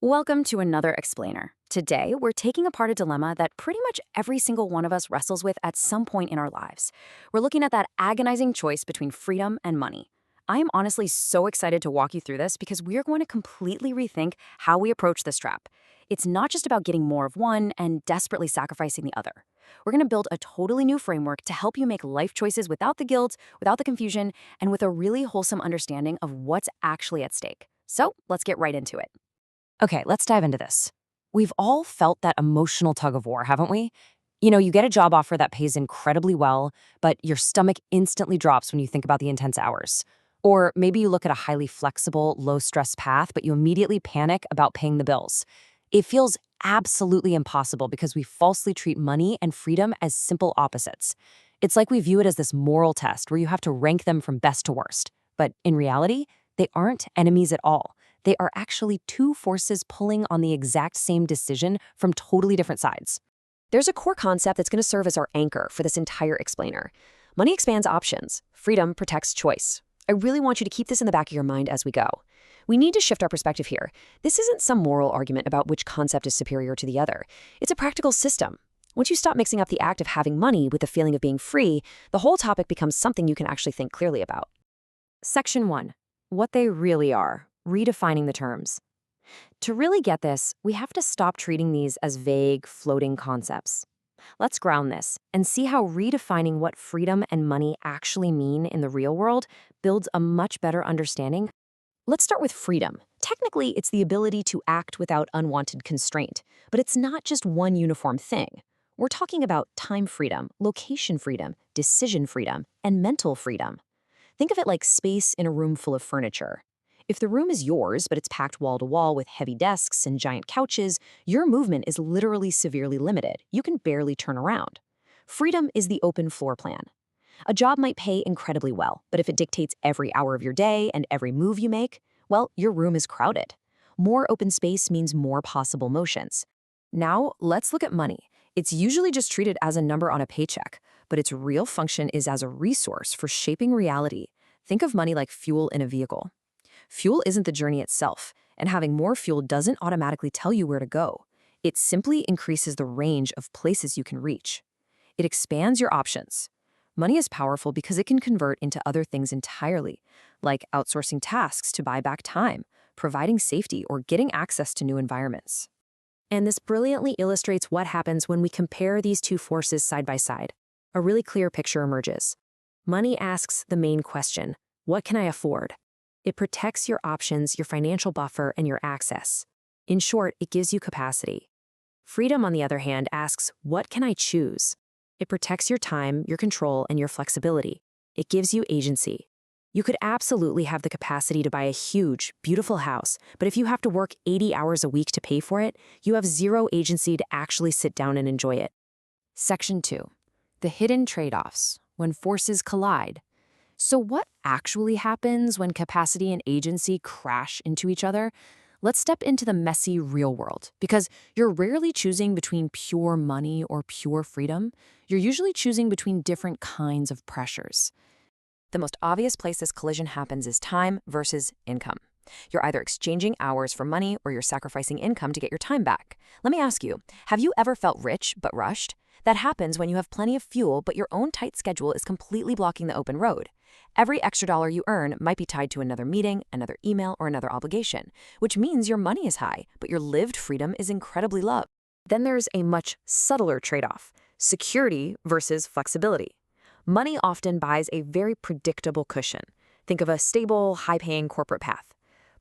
Welcome to another explainer. Today, we're taking apart a dilemma that pretty much every single one of us wrestles with at some point in our lives. We're looking at that agonizing choice between freedom and money. I am honestly so excited to walk you through this because we are going to completely rethink how we approach this trap. It's not just about getting more of one and desperately sacrificing the other. We're going to build a totally new framework to help you make life choices without the guilt, without the confusion, and with a really wholesome understanding of what's actually at stake. So let's get right into it. Okay, let's dive into this. We've all felt that emotional tug of war, haven't we? You get a job offer that pays incredibly well, but your stomach instantly drops when you think about the intense hours. Or maybe you look at a highly flexible, low-stress path, but you immediately panic about paying the bills. It feels absolutely impossible because we falsely treat money and freedom as simple opposites. It's like we view it as this moral test where you have to rank them from best to worst. But in reality, they aren't enemies at all. They are actually two forces pulling on the exact same decision from totally different sides. There's a core concept that's going to serve as our anchor for this entire explainer. Money expands options. Freedom protects choice. I really want you to keep this in the back of your mind as we go. We need to shift our perspective here. This isn't some moral argument about which concept is superior to the other. It's a practical system. Once you stop mixing up the act of having money with the feeling of being free, the whole topic becomes something you can actually think clearly about. Section 1. What they really are. Redefining the terms. To really get this, we have to stop treating these as vague, floating concepts. Let's ground this and see how redefining what freedom and money actually mean in the real world builds a much better understanding. Let's start with freedom. Technically, it's the ability to act without unwanted constraint, but it's not just one uniform thing. We're talking about time freedom, location freedom, decision freedom, and mental freedom. Think of it like space in a room full of furniture. If the room is yours, but it's packed wall to wall with heavy desks and giant couches, your movement is literally severely limited. You can barely turn around. Freedom is the open floor plan. A job might pay incredibly well, but if it dictates every hour of your day and every move you make, well, your room is crowded. More open space means more possible motions. Now, let's look at money. It's usually just treated as a number on a paycheck, but its real function is as a resource for shaping reality. Think of money like fuel in a vehicle. Fuel isn't the journey itself, and having more fuel doesn't automatically tell you where to go. It simply increases the range of places you can reach. It expands your options. Money is powerful because it can convert into other things entirely, like outsourcing tasks to buy back time, providing safety, or getting access to new environments. And this brilliantly illustrates what happens when we compare these two forces side by side. A really clear picture emerges. Money asks the main question, what can I afford? It protects your options, your financial buffer, and your access. In short, it gives you capacity. Freedom, on the other hand, asks, what can I choose? It protects your time, your control, and your flexibility. It gives you agency. You could absolutely have the capacity to buy a huge, beautiful house, but if you have to work 80 hours a week to pay for it, you have zero agency to actually sit down and enjoy it. Section 2. The hidden trade-offs, when forces collide. So what actually happens when capacity and agency crash into each other? Let's step into the messy real world, because you're rarely choosing between pure money or pure freedom. You're usually choosing between different kinds of pressures. The most obvious place this collision happens is time versus income. You're either exchanging hours for money or you're sacrificing income to get your time back. Let me ask you, have you ever felt rich but rushed? That happens when you have plenty of fuel, but your own tight schedule is completely blocking the open road. Every extra dollar you earn might be tied to another meeting, another email, or another obligation, which means your money is high, but your lived freedom is incredibly low. Then there's a much subtler trade-off: security versus flexibility. Money often buys a very predictable cushion. Think of a stable, high-paying corporate path.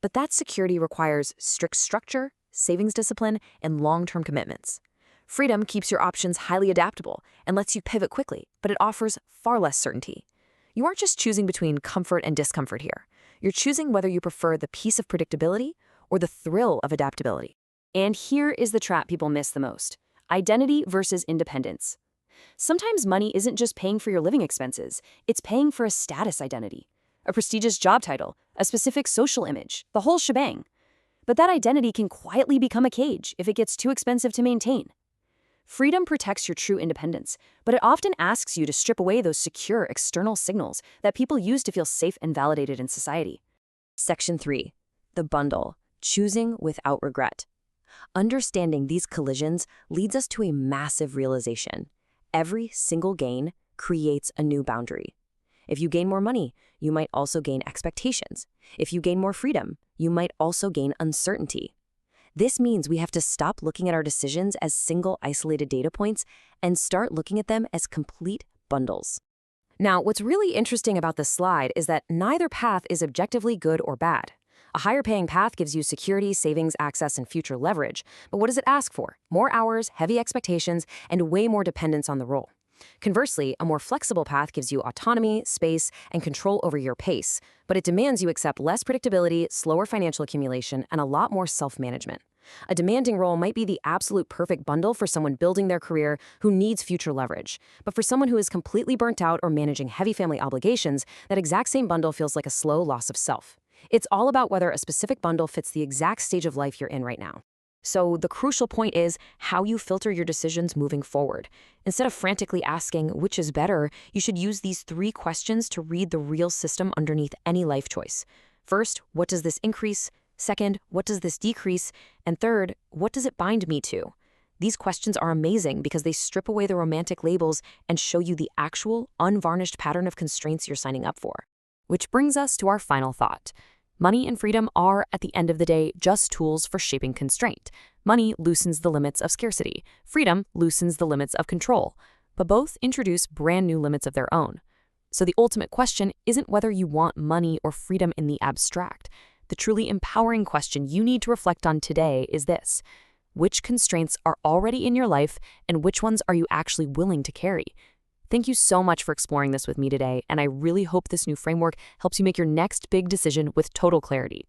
But that security requires strict structure, savings discipline, and long-term commitments. Freedom keeps your options highly adaptable and lets you pivot quickly, but it offers far less certainty. You aren't just choosing between comfort and discomfort here. You're choosing whether you prefer the peace of predictability or the thrill of adaptability. And here is the trap people miss the most: identity versus independence. Sometimes money isn't just paying for your living expenses, it's paying for a status identity, a prestigious job title, a specific social image, the whole shebang. But that identity can quietly become a cage if it gets too expensive to maintain. Freedom protects your true independence, but it often asks you to strip away those secure external signals that people use to feel safe and validated in society. Section 3. The bundle. choosing without regret. Understanding these collisions leads us to a massive realization. Every single gain creates a new boundary. If you gain more money, you might also gain expectations. If you gain more freedom, you might also gain uncertainty. This means we have to stop looking at our decisions as single isolated data points and start looking at them as complete bundles. Now, what's really interesting about this slide is that neither path is objectively good or bad. A higher paying path gives you security, savings, access, and future leverage. But what does it ask for? More hours, heavy expectations, and way more dependence on the role. Conversely, a more flexible path gives you autonomy, space, and control over your pace, but it demands you accept less predictability, slower financial accumulation, and a lot more self-management. A demanding role might be the absolute perfect bundle for someone building their career who needs future leverage. But for someone who is completely burnt out or managing heavy family obligations, that exact same bundle feels like a slow loss of self. It's all about whether a specific bundle fits the exact stage of life you're in right now. So the crucial point is how you filter your decisions moving forward. Instead of frantically asking which is better, you should use these 3 questions to read the real system underneath any life choice. First, what does this increase? Second, what does this decrease? And third, what does it bind me to? These questions are amazing because they strip away the romantic labels and show you the actual, unvarnished pattern of constraints you're signing up for. Which brings us to our final thought. Money and freedom are, at the end of the day, just tools for shaping constraint. Money loosens the limits of scarcity. Freedom loosens the limits of control. But both introduce brand new limits of their own. So the ultimate question isn't whether you want money or freedom in the abstract. The truly empowering question you need to reflect on today is this: which constraints are already in your life and which ones are you actually willing to carry? Thank you so much for exploring this with me today, and I really hope this new framework helps you make your next big decision with total clarity.